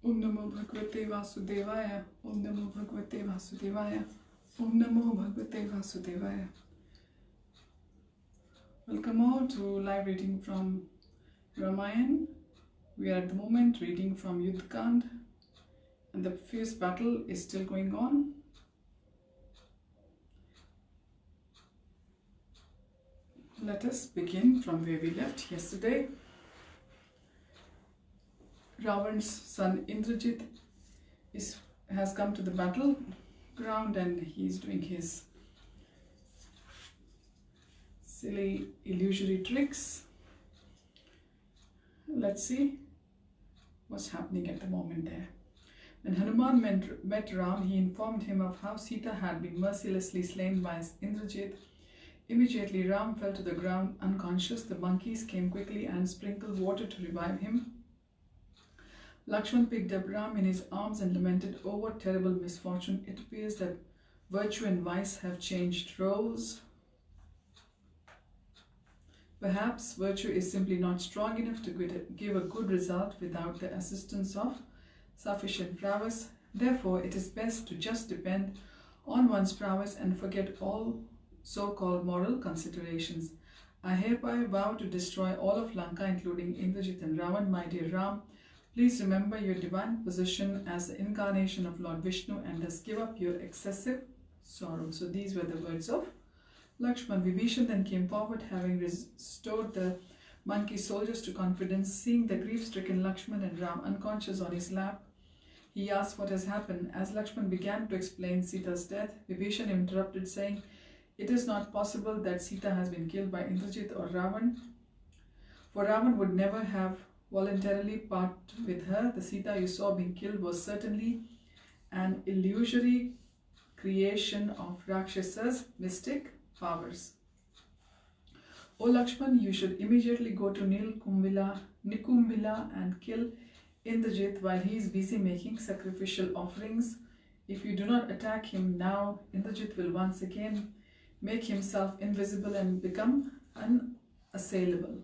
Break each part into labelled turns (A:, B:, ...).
A: Om Namo Bhagavate Vasudevaya. Om Namo Bhagavate Vasudevaya. Om Namo Bhagavate Vasudevaya. Welcome all to live reading from Ramayana. We are at the moment reading from Yuddha, and the fierce battle is still going on. Let us begin from where we left yesterday. Ravan's son Indrajit has come to the battleground and he's doing his silly illusory tricks. Let's see what's happening at the moment there. When Hanuman met Ram, he informed him of how Sita had been mercilessly slain by Indrajit. Immediately Ram fell to the ground unconscious. The monkeys came quickly and sprinkled water to revive him. Lakshman picked up Ram in his arms and lamented, "Oh, what terrible misfortune! It appears that virtue and vice have changed roles. Perhaps virtue is simply not strong enough to give a good result without the assistance of sufficient prowess. Therefore, it is best to just depend on one's prowess and forget all so-called moral considerations. I hereby vow to destroy all of Lanka, including Indrajit and Ravan. My dear Ram, please remember your divine position as the incarnation of Lord Vishnu and thus give up your excessive sorrow." So these were the words of Lakshman. Vibhishan then came forward, having restored the monkey soldiers to confidence. Seeing the grief-stricken Lakshman and Ram unconscious on his lap, he asked what has happened. As Lakshman began to explain Sita's death, Vibhishan interrupted, saying, "It is not possible that Sita has been killed by Indrajit or Ravan, for Ravan would never have voluntarily part with her. The Sita you saw being killed was certainly an illusory creation of Rakshas's mystic powers. O Lakshman, you should immediately go to Nikumbila and kill Indrajit while he is busy making sacrificial offerings. If you do not attack him now, Indrajit will once again make himself invisible and become unassailable."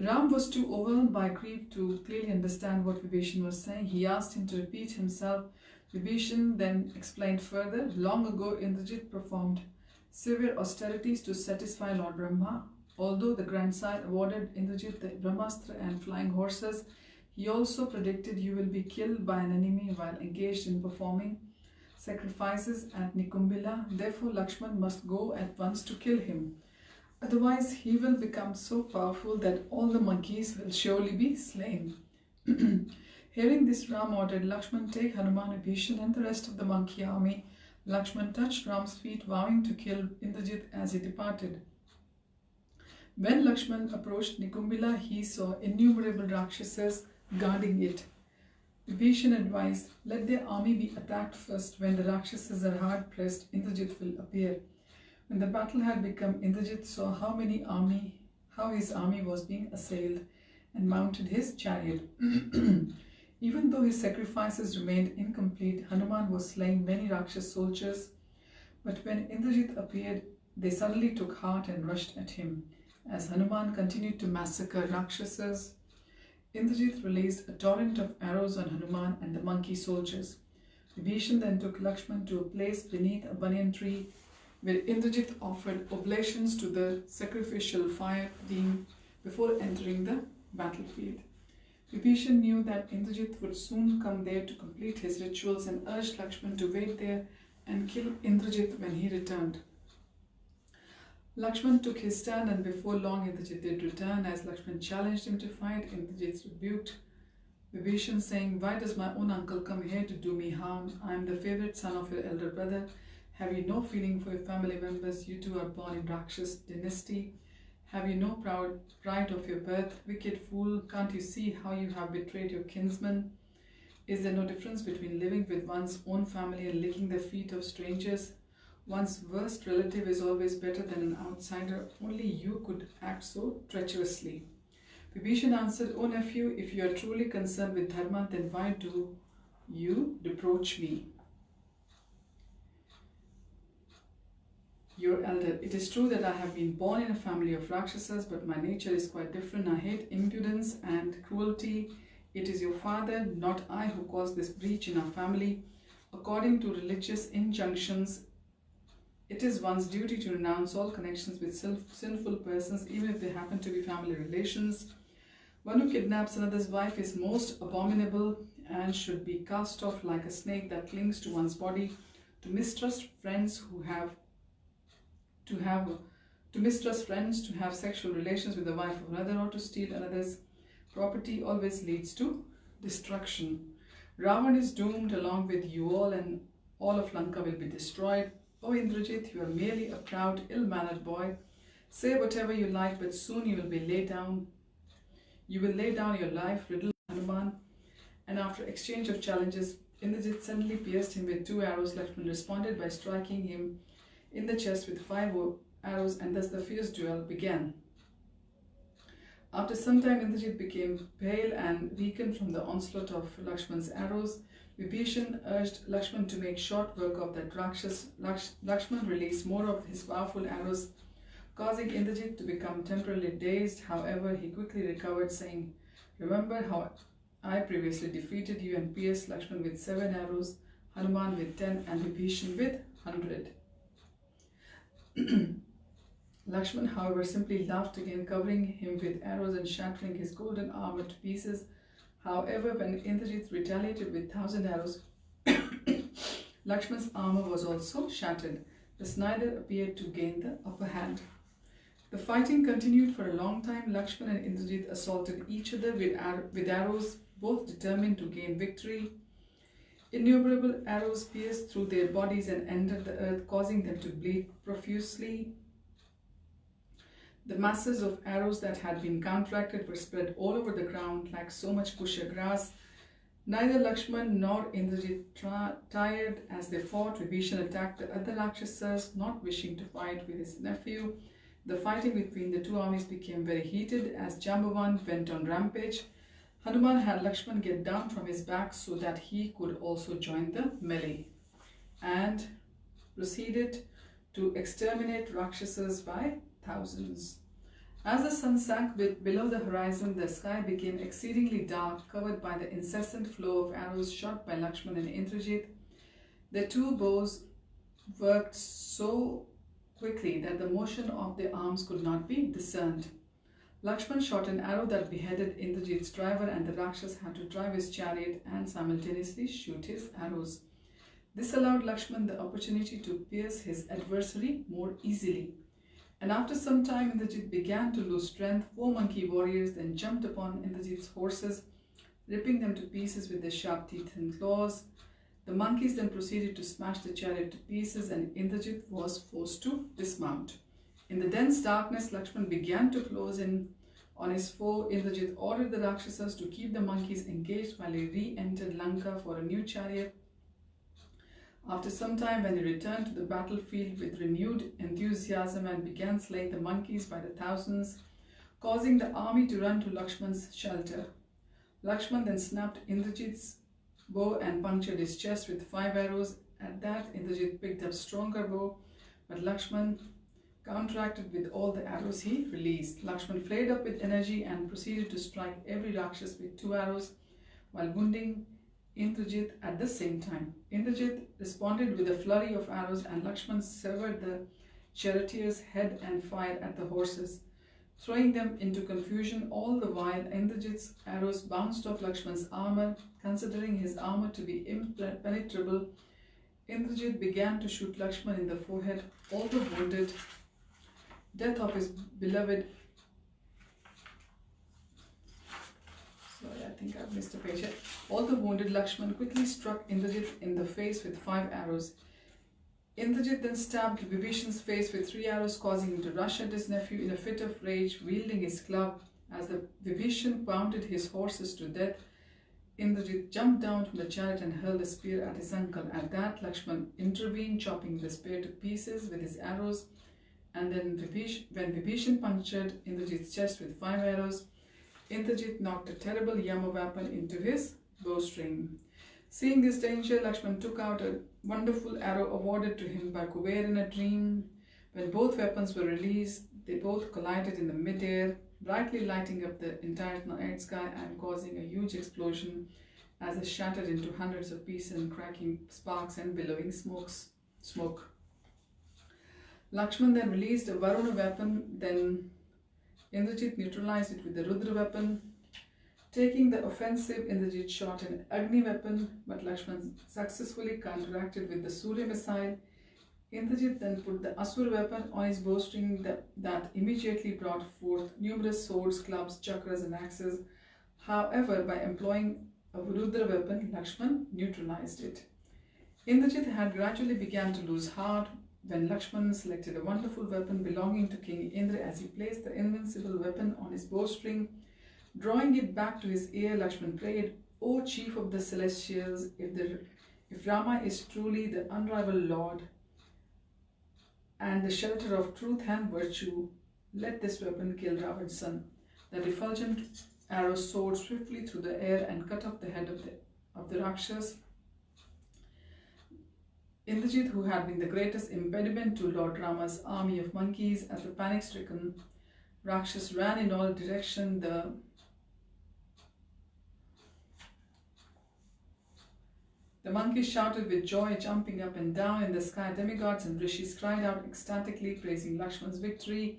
A: Ram was too overwhelmed by grief to clearly understand what Vibhishan was saying. He asked him to repeat himself. Vibhishan then explained further. Long ago, Indrajit performed severe austerities to satisfy Lord Brahma. Although the grandsire awarded Indrajit the Brahmastra and flying horses, he also predicted you will be killed by an enemy while engaged in performing sacrifices at Nikumbila. Therefore, Lakshman must go at once to kill him. Otherwise, he will become so powerful that all the monkeys will surely be slain. Hearing this, Ram ordered Lakshman, "Take Hanuman, Vibhishan and the rest of the monkey army." Lakshman touched Ram's feet, vowing to kill Indrajit as he departed. When Lakshman approached Nikumbila, he saw innumerable Rakshasas guarding it. Vibhishan advised, "Let their army be attacked first. When the Rakshasas are hard pressed, Indrajit will appear." When the battle had become, Indrajit saw how his army was being assailed and mounted his chariot. Even though his sacrifices remained incomplete, Hanuman was slaying many Rakshas soldiers. But when Indrajit appeared, they suddenly took heart and rushed at him. As Hanuman continued to massacre Rakshasas, Indrajit released a torrent of arrows on Hanuman and the monkey soldiers. Vibhishan then took Lakshman to a place beneath a banyan tree, where Indrajit offered oblations to the sacrificial fire before entering the battlefield. Vibhishan knew that Indrajit would soon come there to complete his rituals and urged Lakshman to wait there and kill Indrajit when he returned. Lakshman took his stand, and before long Indrajit did return. As Lakshman challenged him to fight, Indrajit rebuked Vibhishan, saying, "Why does my own uncle come here to do me harm? I am the favorite son of your elder brother. Have you no feeling for your family members? You two are born in Rakshas dynasty. Have you no pride of your birth? Wicked fool, can't you see how you have betrayed your kinsmen? Is there no difference between living with one's own family and licking the feet of strangers? One's worst relative is always better than an outsider. Only you could act so treacherously." Vibhishan answered, "O nephew, if you are truly concerned with dharma, then why do you reproach me?" your elder. It is true that I have been born in a family of Rakshasas, but my nature is quite different. I hate impudence and cruelty. It is your father, not I, who caused this breach in our family. According to religious injunctions, it is one's duty to renounce all connections with sinful persons, even if they happen to be family relations. One who kidnaps another's wife is most abominable and should be cast off like a snake that clings to one's body. To mistrust friends, to have sexual relations with the wife of another, or to steal another's property always leads to destruction. Ravan is doomed along with you all, and all of Lanka will be destroyed. O Indrajit, you are merely a proud, ill-mannered boy. Say whatever you like, but soon you will lay down your life, riddled Hanuman. And after exchange of challenges, Indrajit suddenly pierced him with 2 arrows. Lakshman responded by striking him in the chest with 5 arrows, and thus the fierce duel began. After some time, Indrajit became pale and weakened from the onslaught of Lakshman's arrows. Vibhishan urged Lakshman to make short work of that Rakshas. Lakshman released more of his powerful arrows, causing Indrajit to become temporarily dazed. However, he quickly recovered, saying, "Remember how I previously defeated you and pierced Lakshman with 7 arrows, Hanuman with 10, and Vibhishan with 100. Lakshman, however, simply laughed again, covering him with arrows and shattering his golden armor to pieces. However, when Indrajit retaliated with 1,000 arrows, Lakshman's armor was also shattered. Thus neither appeared to gain the upper hand. The fighting continued for a long time. Lakshman and Indrajit assaulted each other with arrows, both determined to gain victory. Innumerable arrows pierced through their bodies and entered the earth, causing them to bleed profusely. The masses of arrows that had been counteracted were spread all over the ground like so much kusha grass. Neither Lakshman nor Indrajit tired as they fought. Vibhishan attacked the other Rakshasas, not wishing to fight with his nephew. The fighting between the two armies became very heated as Jambavan went on rampage. Hanuman had Lakshman get down from his back so that he could also join the melee, and proceeded to exterminate Rakshasas by thousands. As the sun sank below the horizon, the sky became exceedingly dark, covered by the incessant flow of arrows shot by Lakshman and Indrajit. The two bows worked so quickly that the motion of their arms could not be discerned. Lakshman shot an arrow that beheaded Indrajit's driver, and the Rakshas had to drive his chariot and simultaneously shoot his arrows. This allowed Lakshman the opportunity to pierce his adversary more easily. And after some time, Indrajit began to lose strength. 4 monkey warriors then jumped upon Indrajit's horses, ripping them to pieces with their sharp teeth and claws. The monkeys then proceeded to smash the chariot to pieces, and Indrajit was forced to dismount. In the dense darkness, Lakshman began to close in on his foe. Indrajit ordered the Rakshasas to keep the monkeys engaged while he re-entered Lanka for a new chariot. After some time, when he returned to the battlefield with renewed enthusiasm and began slaying the monkeys by the thousands, causing the army to run to Lakshman's shelter. Lakshman then snapped Indrajit's bow and punctured his chest with 5 arrows. At that, Indrajit picked up stronger bow, but Lakshman counteracted with all the arrows he released. Lakshman flared up with energy and proceeded to strike every Rakshas with 2 arrows, while wounding Indrajit at the same time. Indrajit responded with a flurry of arrows, and Lakshman severed the charioteer's head and fired at the horses, throwing them into confusion. All the while, Indrajit's arrows bounced off Lakshman's armor. Considering his armor to be impenetrable, Indrajit began to shoot Lakshman in the forehead. Although wounded, death of his beloved. Sorry, I think I've missed a page here. Although wounded, Lakshman quickly struck Indrajit in the face with 5 arrows. Indrajit then stabbed Vibhishan's face with 3 arrows, causing him to rush at his nephew in a fit of rage, wielding his club. As the Vibhishan pounded his horses to death, Indrajit jumped down from the chariot and hurled a spear at his uncle. At that, Lakshman intervened, chopping the spear to pieces with his arrows. And then when Vibhishan punctured Indrajit's chest with 5 arrows, Indrajit knocked a terrible Yama weapon into his bowstring. Seeing this danger, Lakshman took out a wonderful arrow awarded to him by Kuber in a dream. When both weapons were released, they both collided in the mid-air, brightly lighting up the entire night sky and causing a huge explosion as they shattered into hundreds of pieces and cracking sparks and billowing smoke. Lakshman then released a Varuna weapon, then Indrajit neutralized it with the Rudra weapon. Taking the offensive, Indrajit shot an Agni weapon, but Lakshman successfully counteracted with the Surya missile. Indrajit then put the Asura weapon on his bowstring that immediately brought forth numerous swords, clubs, chakras and axes. However, by employing a Rudra weapon, Lakshman neutralized it. Indrajit had gradually begun to lose heart when Lakshman selected a wonderful weapon belonging to King Indra as he placed the invincible weapon on his bowstring. Drawing it back to his ear, Lakshman prayed, "O chief of the celestials, if Rama is truly the unrivaled Lord and the shelter of truth and virtue, let this weapon kill Ravan's son." The refulgent arrow soared swiftly through the air and cut off the head of the Rakshas. Indrajit, who had been the greatest impediment to Lord Rama's army of monkeys, as the panic-stricken Rakshas ran in all directions, the monkeys shouted with joy, jumping up and down in the sky. Demigods and rishis cried out ecstatically, praising Lakshman's victory.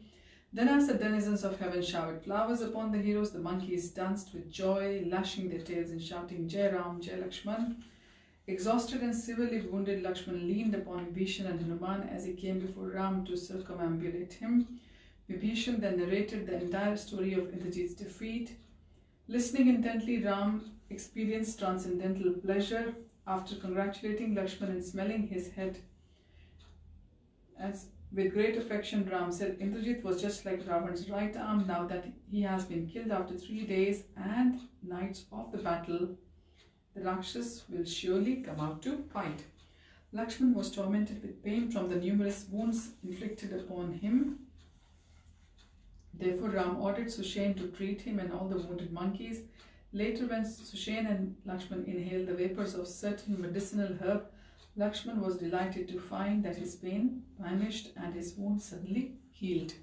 A: Then, as the denizens of heaven showered flowers upon the heroes, the monkeys danced with joy, lashing their tails and shouting, "Jai Ram, Jai Lakshman." Exhausted and severely wounded, Lakshman leaned upon Vibhishan and Hanuman as he came before Ram to circumambulate him. Vibhishan then narrated the entire story of Indrajit's defeat. Listening intently, Ram experienced transcendental pleasure. After congratulating Lakshman and smelling his head with great affection, Ram said, "Indrajit was just like Ravan's right arm. Now that he has been killed after 3 days and nights of the battle, the Rakshas will surely come out to fight." Lakshman was tormented with pain from the numerous wounds inflicted upon him. Therefore, Ram ordered Sushen to treat him and all the wounded monkeys. Later, when Sushen and Lakshman inhaled the vapors of certain medicinal herb, Lakshman was delighted to find that his pain vanished and his wound suddenly healed.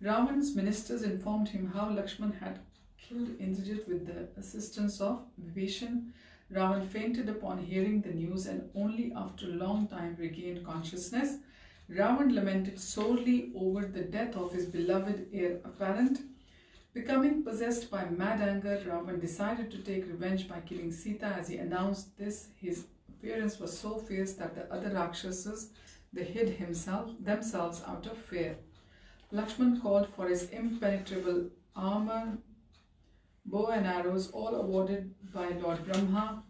A: Ravan's ministers informed him how Lakshman had killed Indrajit with the assistance of Vibhishan. Ravan fainted upon hearing the news and only after a long time regained consciousness. Ravan lamented sorely over the death of his beloved heir apparent. Becoming possessed by mad anger, Ravan decided to take revenge by killing Sita. As he announced this, his appearance was so fierce that the other Rakshasas, they hid themselves out of fear. Lakshman called for his impenetrable armor, bow and arrows, all awarded by Lord Brahma.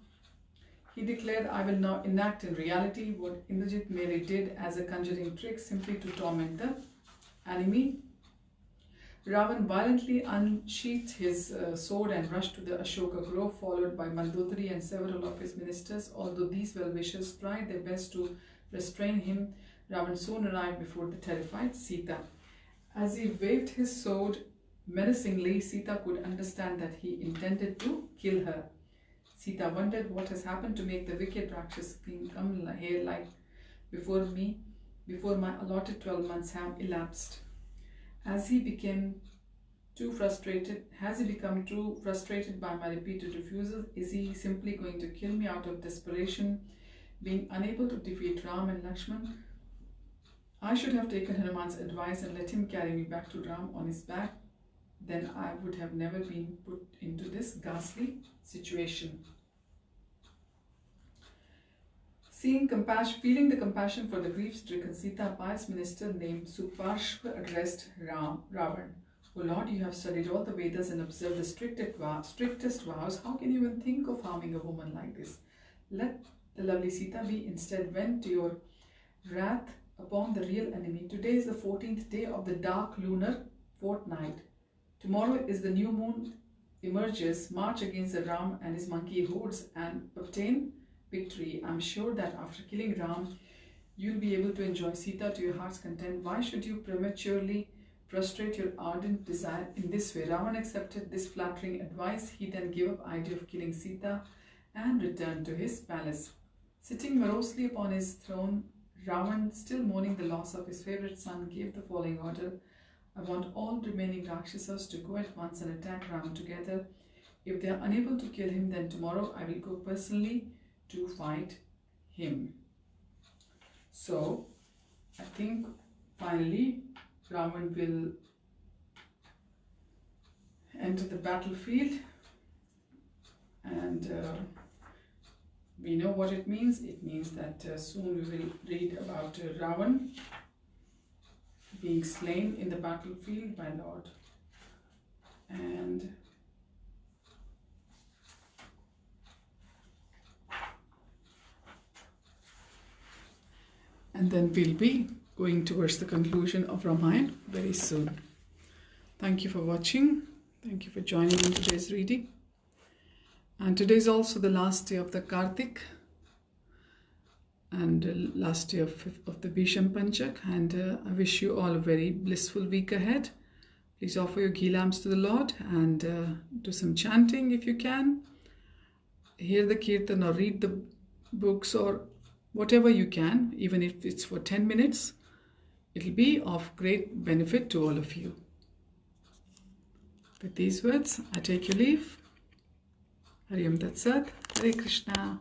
A: He declared, "I will now enact in reality what Indrajit merely did as a conjuring trick simply to torment the enemy." Ravan violently unsheathed his sword and rushed to the Ashoka grove, followed by Mandodari and several of his ministers. Although these well-wishers tried their best to restrain him, Ravan soon arrived before the terrified Sita. As he waved his sword menacingly, Sita could understand that he intended to kill her. Sita wondered, "What has happened to make the wicked Rakshas king come here like before me, before my allotted 12 months have elapsed? Has he become too frustrated by my repeated refusals? Is he simply going to kill me out of desperation, being unable to defeat Ram and Lakshman? I should have taken Hanuman's advice and let him carry me back to Ram on his back. Then I would have never been put into this ghastly situation." Feeling the compassion for the grief-stricken Sita, a pious minister named Suparshva addressed Ravan. "O Lord, you have studied all the Vedas and observed the strictest vows. How can you even think of harming a woman like this? Let the lovely Sita be instead. Vent your wrath upon the real enemy. Today is the 14th day of the dark lunar fortnight. Tomorrow is the new moon emerges. March against the Ram and his monkey hordes and obtain victory. I am sure that after killing Ram, you will be able to enjoy Sita to your heart's content. Why should you prematurely frustrate your ardent desire in this way?" Ravan accepted this flattering advice. He then gave up the idea of killing Sita and returned to his palace. Sitting morosely upon his throne, Ravan, still mourning the loss of his favorite son, gave the following order: I want all remaining Rakshasas to go at once and attack Rama together. If they are unable to kill him, then tomorrow I will go personally to fight him. So, I think finally Ravan will enter the battlefield, and we know what it means. It means that soon we will read about Ravan being slain in the battlefield by Lord. And then we'll be going towards the conclusion of Ramayana very soon. Thank you for watching. Thank you for joining in today's reading. And today is also the last day of the Kartik and last day of the Bhisham Panchak. And I wish you all a very blissful week ahead. Please offer your ghee lamps to the Lord and do some chanting if you can. Hear the kirtan or read the books or whatever you can, even if it's for 10 minutes. It'll be of great benefit to all of you. With these words, I take your leave. Hari Om Tat Sat. Hare Krishna.